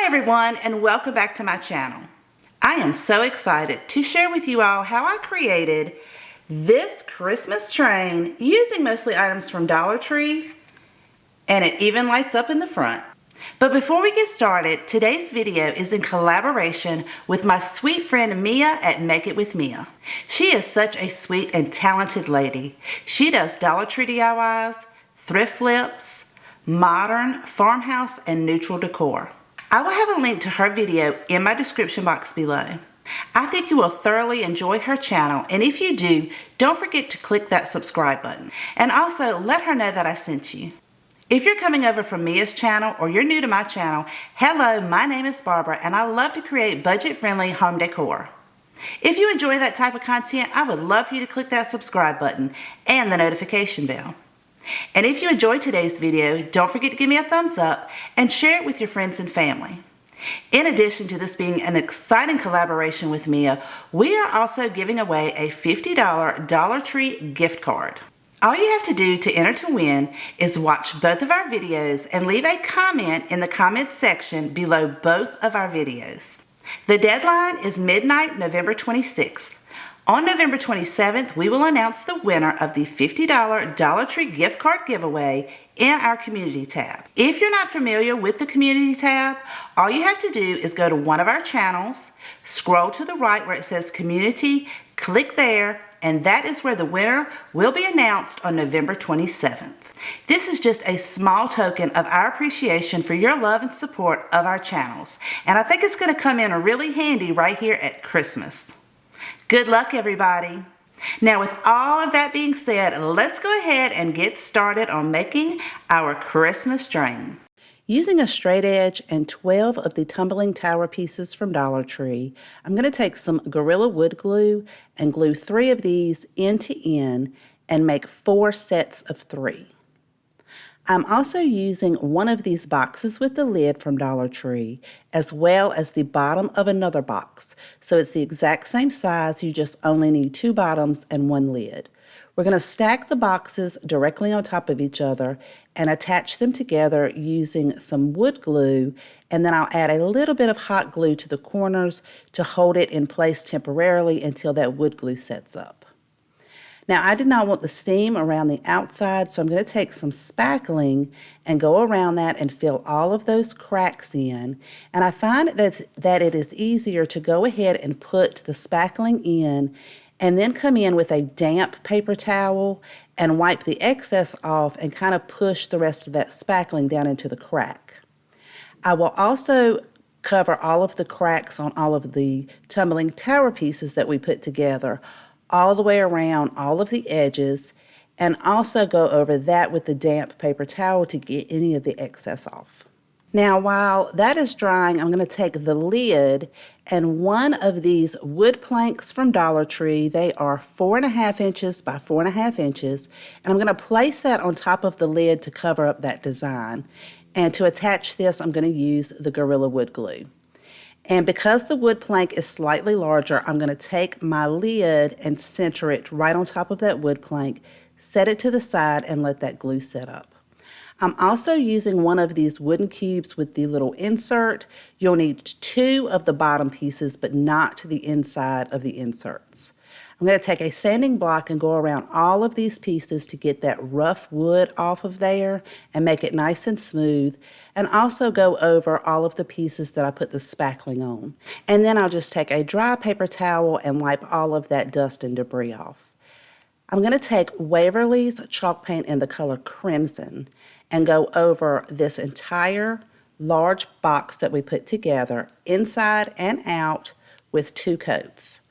Hi everyone, and welcome back to my channel. I am so excited to share with you all how I created this Christmas train using mostly items from Dollar Tree, and it even lights up in the front. But before we get started, today's video is in collaboration with my sweet friend Mia at Make It With Mia. She is such a sweet and talented lady. She does Dollar Tree DIYs, thrift flips, modern, farmhouse, and neutral decor. I will have a link to her video in my description box below. I think you will thoroughly enjoy her channel, and if you do, don't forget to click that subscribe button. And also, let her know that I sent you. If you're coming over from Mia's channel or you're new to my channel, hello, my name is Barbara, and I love to create budget-friendly home decor. If you enjoy that type of content, I would love for you to click that subscribe button and the notification bell. And if you enjoyed today's video, don't forget to give me a thumbs up and share it with your friends and family. In addition to this being an exciting collaboration with Mia, we are also giving away a $50 Dollar Tree gift card. All you have to do to enter to win is watch both of our videos and leave a comment in the comments section below both of our videos. The deadline is midnight, November 26th. On November 27th, we will announce the winner of the $50 Dollar Tree gift card giveaway in our community tab. If you're not familiar with the community tab, all you have to do is go to one of our channels, scroll to the right where it says community, click there, and that is where the winner will be announced on November 27th. This is just a small token of our appreciation for your love and support of our channels, and I think it's going to come in really handy right here at Christmas. Good luck, everybody. Now, with all of that being said, let's go ahead and get started on making our Christmas train. Using a straight edge and 12 of the tumbling tower pieces from Dollar Tree, I'm going to take some Gorilla wood glue and glue 3 of these end to end and make 4 sets of 3. I'm also using one of these boxes with the lid from Dollar Tree, as well as the bottom of another box. So it's the exact same size, you just only need 2 bottoms and 1 lid. We're going to stack the boxes directly on top of each other and attach them together using some wood glue, and then I'll add a little bit of hot glue to the corners to hold it in place temporarily until that wood glue sets up. Now, I did not want the seam around the outside, so I'm going to take some spackling and go around that and fill all of those cracks in. And I find that it is easier to go ahead and put the spackling in and then come in with a damp paper towel and wipe the excess off and kind of push the rest of that spackling down into the crack. I will also cover all of the cracks on all of the tumbling tower pieces that we put together, all the way around all of the edges, and also go over that with the damp paper towel to get any of the excess off. Now, while that is drying, I'm going to take the lid and one of these wood planks from Dollar Tree. They are 4.5 inches by 4.5 inches, and I'm going to place that on top of the lid to cover up that design. And to attach this, I'm going to use the Gorilla wood glue. And because the wood plank is slightly larger, I'm going to take my lid and center it right on top of that wood plank, set it to the side, and let that glue set up. I'm also using one of these wooden cubes with the little insert. You'll need 2 of the bottom pieces, but not the inside of the inserts. I'm going to take a sanding block and go around all of these pieces to get that rough wood off of there and make it nice and smooth, and also go over all of the pieces that I put the spackling on. And then I'll just take a dry paper towel and wipe all of that dust and debris off. I'm going to take Waverly's chalk paint in the color Crimson and go over this entire large box that we put together, inside and out, with 2 coats.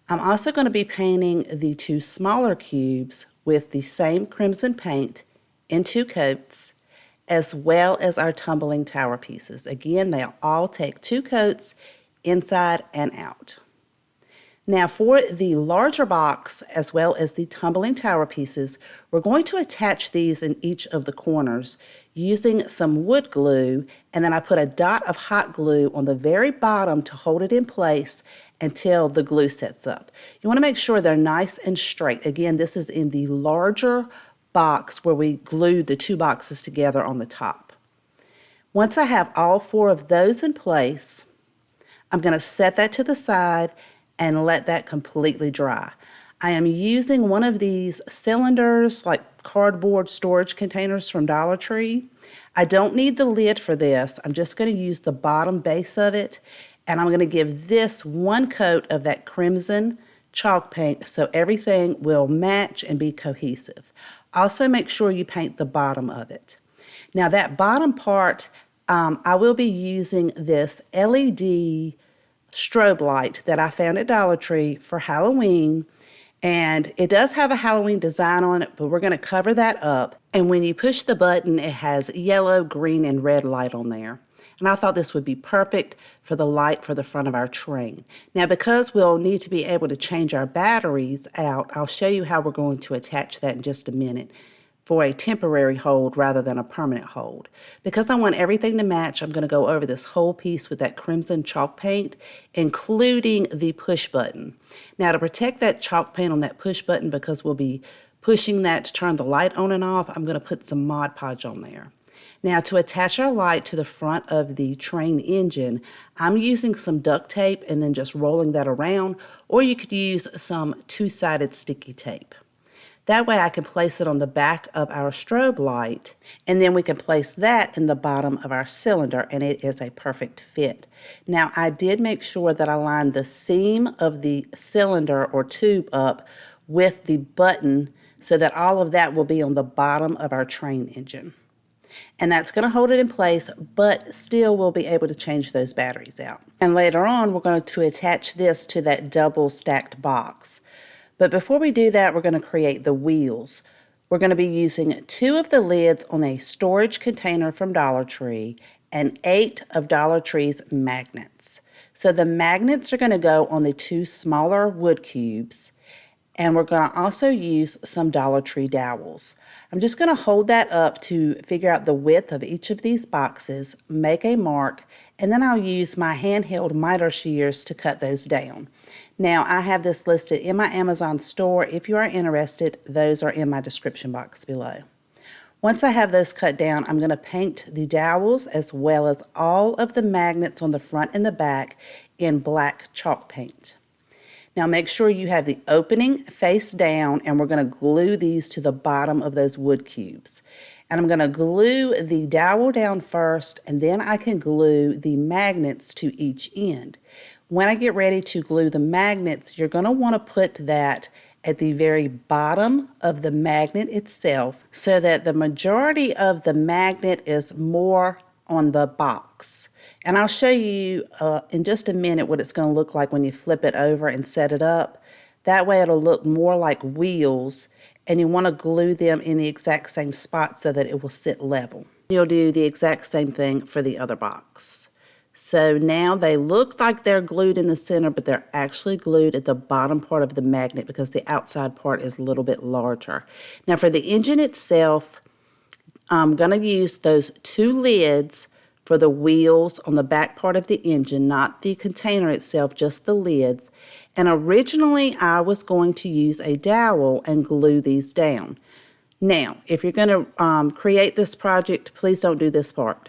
I'm also going to be painting the 2 smaller cubes with the same crimson paint in 2 coats, as well as our tumbling tower pieces. Again, they'll all take 2 coats inside and out. Now, for the larger box, as well as the tumbling tower pieces, we're going to attach these in each of the corners using some wood glue, and then I put a dot of hot glue on the very bottom to hold it in place until the glue sets up. You want to make sure they're nice and straight. Again, this is in the larger box where we glued the 2 boxes together on the top. Once I have all 4 of those in place, I'm going to set that to the side and let that completely dry. I am using one of these cylinders, like cardboard storage containers from Dollar Tree. I don't need the lid for this. I'm just going to use the bottom base of it, and I'm going to give this one coat of that crimson chalk paint so everything will match and be cohesive. Also, make sure you paint the bottom of it. Now, that bottom part, I will be using this LED strobe light that I found at Dollar Tree for Halloween. And it does have a Halloween design on it, but we're going to cover that up. And when you push the button, it has yellow, green, and red light on there. And I thought this would be perfect for the light for the front of our train. Now, because we'll need to be able to change our batteries out, I'll show you how we're going to attach that in just a minute for a temporary hold rather than a permanent hold. Because I want everything to match, I'm going to go over this whole piece with that crimson chalk paint, including the push button. Now, to protect that chalk paint on that push button, because we'll be pushing that to turn the light on and off, I'm going to put some Mod Podge on there. Now, to attach our light to the front of the train engine, I'm using some duct tape and then just rolling that around, or you could use some two-sided sticky tape. That way I can place it on the back of our strobe light, and then we can place that in the bottom of our cylinder, and it is a perfect fit. Now, I did make sure that I lined the seam of the cylinder or tube up with the button so that all of that will be on the bottom of our train engine. And that's going to hold it in place, but still we'll be able to change those batteries out. And later on, we're going to attach this to that double stacked box. But before we do that, we're going to create the wheels. We're going to be using 2 of the lids on a storage container from Dollar Tree and 8 of Dollar Tree's magnets. So the magnets are going to go on the 2 smaller wood cubes, and we're going to also use some Dollar Tree dowels. I'm just going to hold that up to figure out the width of each of these boxes, make a mark, and then I'll use my handheld miter shears to cut those down. Now, I have this listed in my Amazon store. If you are interested, those are in my description box below. Once I have those cut down, I'm going to paint the dowels as well as all of the magnets on the front and the back in black chalk paint. Now, make sure you have the opening face down, and we're going to glue these to the bottom of those wood cubes. And I'm going to glue the dowel down first, and then I can glue the magnets to each end. When I get ready to glue the magnets, you're going to want to put that at the very bottom of the magnet itself so that the majority of the magnet is more on the box. And I'll show you in just a minute what it's going to look like when you flip it over and set it up. That way it'll look more like wheels, and you want to glue them in the exact same spot so that it will sit level. You'll do the exact same thing for the other box. So now they look like they're glued in the center, but they're actually glued at the bottom part of the magnet because the outside part is a little bit larger. Now for the engine itself, I'm going to use those 2 lids for the wheels on the back part of the engine, not the container itself, just the lids. And originally I was going to use a dowel and glue these down. Now, if you're going to create this project, please don't do this part,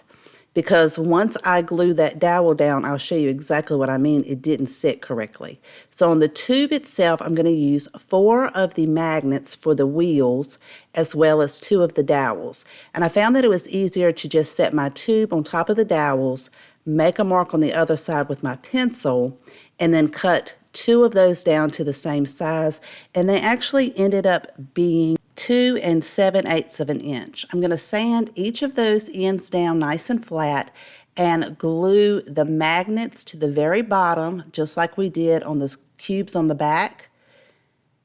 because once I glue that dowel down, I'll show you exactly what I mean. It didn't sit correctly. So on the tube itself, I'm going to use 4 of the magnets for the wheels as well as 2 of the dowels. And I found that it was easier to just set my tube on top of the dowels, make a mark on the other side with my pencil, and then cut 2 of those down to the same size. And they actually ended up being 2 7/8 of an inch. I'm going to sand each of those ends down nice and flat and glue the magnets to the very bottom, just like we did on the cubes on the back.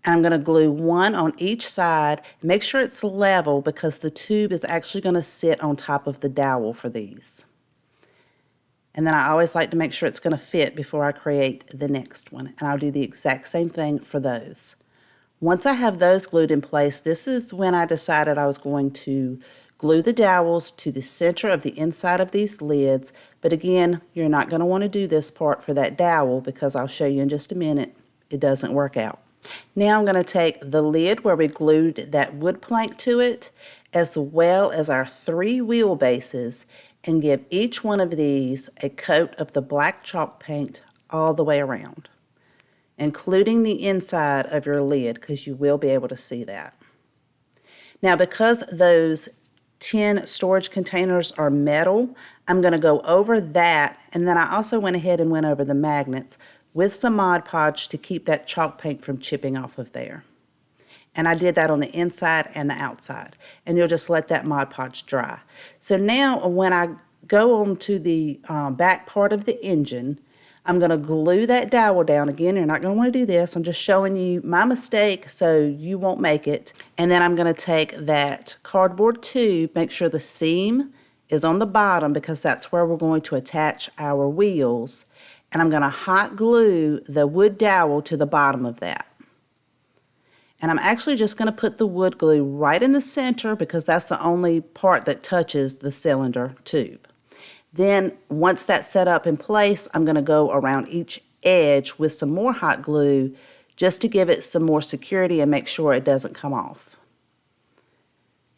And I'm going to glue 1 on each side. Make sure it's level because the tube is actually going to sit on top of the dowel for these. And then I always like to make sure it's going to fit before I create the next one. And I'll do the exact same thing for those. Once I have those glued in place, this is when I decided I was going to glue the dowels to the center of the inside of these lids. But again, you're not going to want to do this part for that dowel because I'll show you in just a minute, it doesn't work out. Now I'm going to take the lid where we glued that wood plank to it, as well as our 3 wheel bases, and give each one of these a coat of the black chalk paint all the way around, including the inside of your lid, because you will be able to see that. Now, because those tin storage containers are metal, I'm going to go over that, and then I also went ahead and went over the magnets with some Mod Podge to keep that chalk paint from chipping off of there. And I did that on the inside and the outside, and you'll just let that Mod Podge dry. So now when I go on to the back part of the engine, I'm going to glue that dowel down. Again, you're not going to want to do this. I'm just showing you my mistake so you won't make it. And then I'm going to take that cardboard tube, make sure the seam is on the bottom because that's where we're going to attach our wheels. And I'm going to hot glue the wood dowel to the bottom of that. And I'm actually just going to put the wood glue right in the center because that's the only part that touches the cylinder tube. Then once that's set up in place, I'm going to go around each edge with some more hot glue just to give it some more security and make sure it doesn't come off.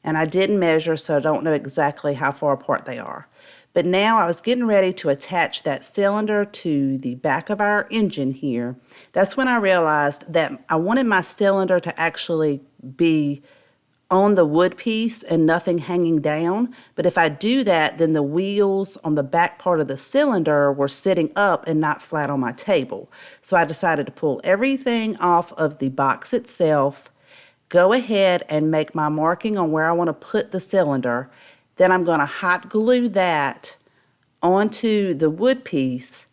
And I didn't measure, so I don't know exactly how far apart they are. But now I was getting ready to attach that cylinder to the back of our engine here. That's when I realized that I wanted my cylinder to actually be on the wood piece and nothing hanging down. But if I do that, then the wheels on the back part of the cylinder were sitting up and not flat on my table. So I decided to pull everything off of the box itself, go ahead and make my marking on where I want to put the cylinder. Then I'm going to hot glue that onto the wood piece.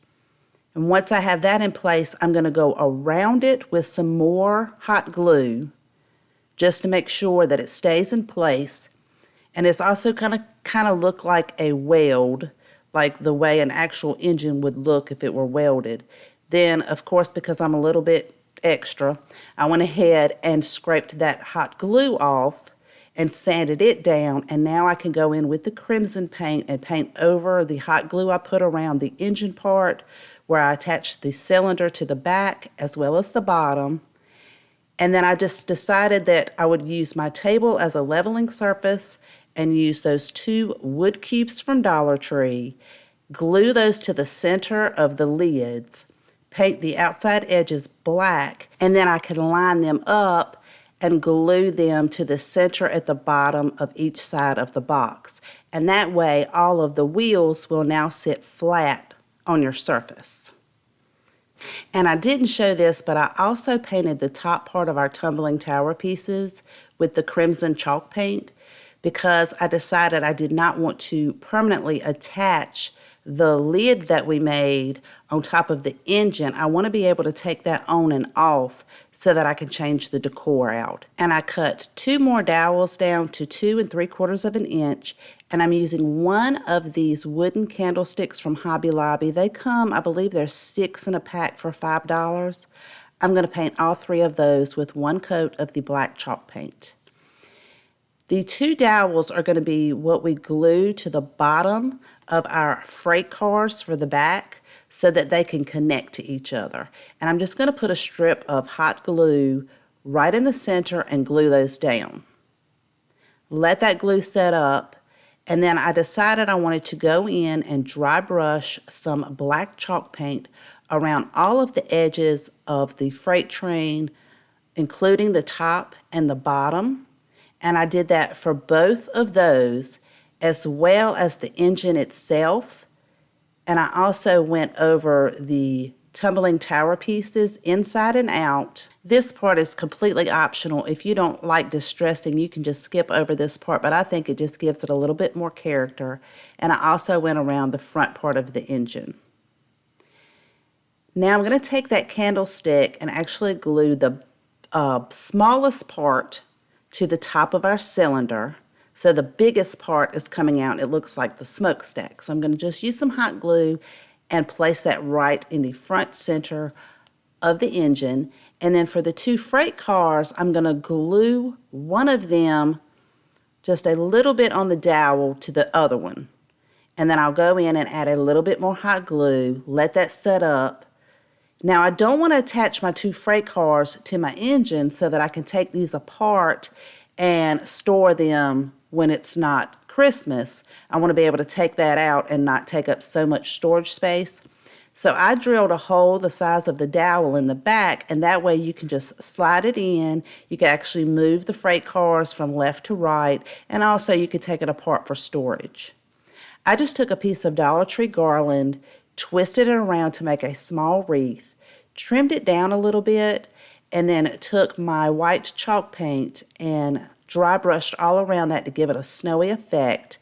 And once I have that in place, I'm going to go around it with some more hot glue just to make sure that it stays in place. And it's also kind of look like a weld, like the way an actual engine would look if it were welded. Then, of course, because I'm a little bit extra, I went ahead and scraped that hot glue off and sanded it down, and now I can go in with the crimson paint and paint over the hot glue I put around the engine part where I attached the cylinder to the back as well as the bottom. And then I just decided that I would use my table as a leveling surface and use those 2 wood cubes from Dollar Tree, glue those to the center of the lids, paint the outside edges black, and then I can line them up and glue them to the center at the bottom of each side of the box. And that way, all of the wheels will now sit flat on your surface. And I didn't show this, but I also painted the top part of our tumbling tower pieces with the crimson chalk paint because I decided I did not want to permanently attach the lid that we made on top of the engine. I want to be able to take that on and off so that I can change the decor out. And I cut 2 more dowels down to 2 3/4 of an inch, and I'm using one of these wooden candlesticks from Hobby Lobby. They come, I believe there's 6 in a pack for $5. I'm going to paint all 3 of those with 1 coat of the black chalk paint. The 2 dowels are going to be what we glue to the bottom of our freight cars for the back so that they can connect to each other. And I'm just going to put a strip of hot glue right in the center and glue those down. Let that glue set up, and then I decided I wanted to go in and dry brush some black chalk paint around all of the edges of the freight train, including the top and the bottom. And I did that for both of those, as well as the engine itself. And I also went over the tumbling tower pieces inside and out. This part is completely optional. If you don't like distressing, you can just skip over this part, but I think it just gives it a little bit more character. And I also went around the front part of the engine. Now I'm going to take that candlestick and actually glue the smallest part to the top of our cylinder. So the biggest part is coming out. It looks like the smokestack. So I'm going to just use some hot glue and place that right in the front center of the engine. And then for the 2 freight cars, I'm going to glue one of them just a little bit on the dowel to the other one. And then I'll go in and add a little bit more hot glue, let that set up. Now I don't want to attach my 2 freight cars to my engine so that I can take these apart and store them when it's not Christmas, I want to be able to take that out and not take up so much storage space. So I drilled a hole the size of the dowel in the back, and that way you can just slide it in. You can actually move the freight cars from left to right, and also you could take it apart for storage. I just took a piece of Dollar Tree garland, twisted it around to make a small wreath, trimmed it down a little bit, and then took my white chalk paint and dry brushed all around that to give it a snowy effect,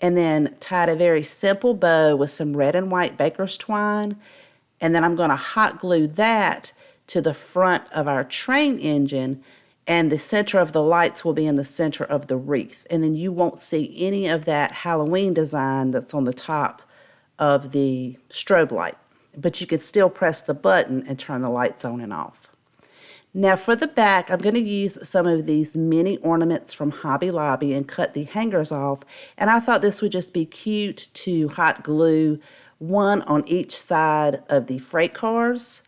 and then tied a very simple bow with some red and white baker's twine. And then I'm going to hot glue that to the front of our train engine, and the center of the lights will be in the center of the wreath. And then you won't see any of that Halloween design that's on the top of the strobe light. But you can still press the button and turn the lights on and off. Now for the back, I'm going to use some of these mini ornaments from Hobby Lobby and cut the hangers off. And I thought this would just be cute to hot glue one on each side of the freight cars.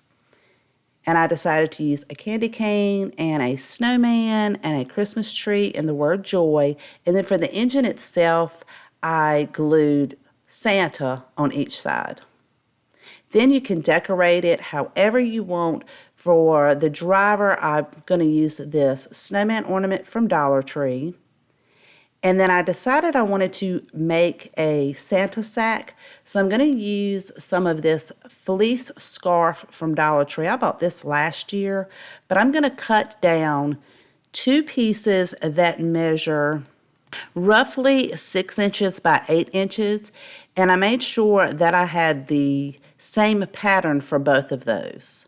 And I decided to use a candy cane and a snowman and a Christmas tree and the word joy. And then for the engine itself, I glued Santa on each side. Then you can decorate it however you want. For the driver, I'm going to use this snowman ornament from Dollar Tree. And then I decided I wanted to make a Santa sack. So I'm going to use some of this fleece scarf from Dollar Tree. I bought this last year, but I'm going to cut down 2 pieces that measure roughly 6 inches by 8 inches. And I made sure that I had the same pattern for both of those.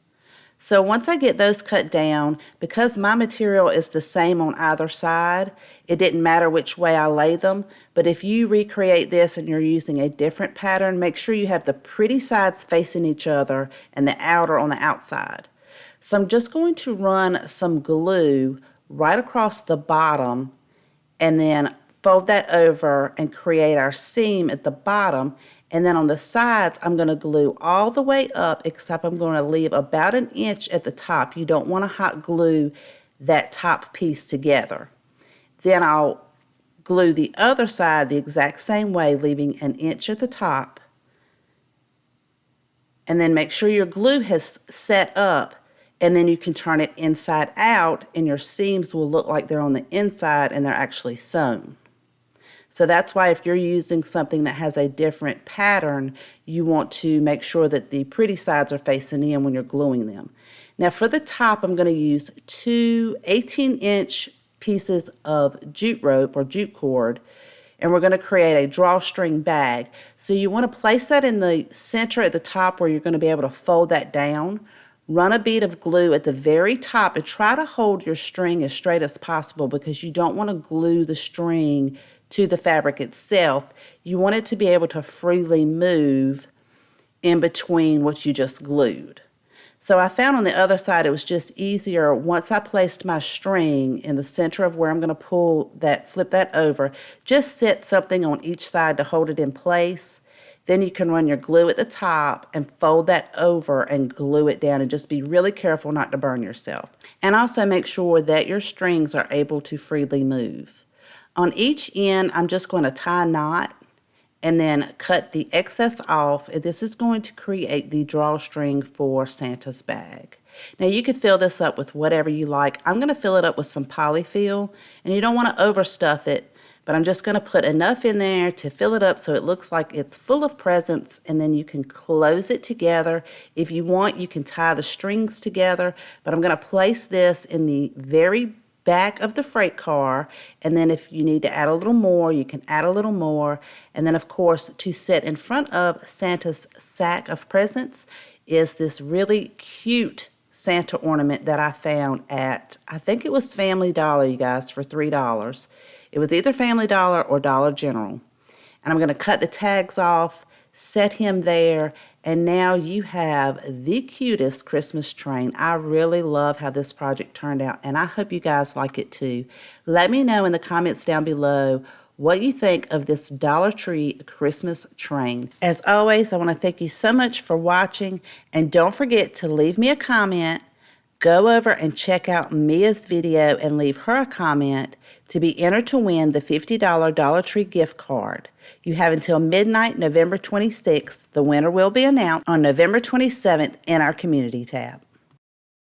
So once I get those cut down, because my material is the same on either side, it didn't matter which way I lay them. But if you recreate this and you're using a different pattern, make sure you have the pretty sides facing each other and the outer on the outside. So I'm just going to run some glue right across the bottom and then fold that over and create our seam at the bottom. And then on the sides, I'm going to glue all the way up, except I'm going to leave about 1 inch at the top. You don't want to hot glue that top piece together. Then I'll glue the other side the exact same way, leaving 1 inch at the top. And then make sure your glue has set up, and then you can turn it inside out, and your seams will look like they're on the inside and they're actually sewn. So that's why if you're using something that has a different pattern, you want to make sure that the pretty sides are facing in when you're gluing them. Now for the top, I'm going to use 2 18-inch pieces of jute rope or jute cord, and we're going to create a drawstring bag. So you want to place that in the center at the top where you're going to be able to fold that down. Run a bead of glue at the very top and try to hold your string as straight as possible, because you don't want to glue the string to the fabric itself. You want it to be able to freely move in between what you just glued. So I found on the other side it was just easier once I placed my string in the center of where I'm going to flip that over, just set something on each side to hold it in place. Then you can run your glue at the top and fold that over and glue it down, and just be really careful not to burn yourself. And also make sure that your strings are able to freely move. On each end, I'm just going to tie a knot and then cut the excess off. This is going to create the drawstring for Santa's bag. Now you can fill this up with whatever you like. I'm going to fill it up with some polyfill, and you don't want to overstuff it, but I'm just going to put enough in there to fill it up so it looks like it's full of presents, and then you can close it together. If you want, you can tie the strings together, but I'm going to place this in the very back of the freight car, and then if you need to add a little more, you can add a little more. And then of course, to set in front of Santa's sack of presents is this really cute Santa ornament that I found at, I think it was Family Dollar, you guys, for $3. It was either Family Dollar or Dollar General. And I'm going to cut the tags off, set him there, and now you have the cutest Christmas train. I really love how this project turned out, and I hope you guys like it too. Let me know in the comments down below what you think of this Dollar Tree Christmas train. As always, I want to thank you so much for watching, and don't forget to leave me a comment, go over and check out Mia's video and leave her a comment to be entered to win the $50 Dollar Tree gift card. You have until midnight, November 26th. The winner will be announced on November 27th in our community tab.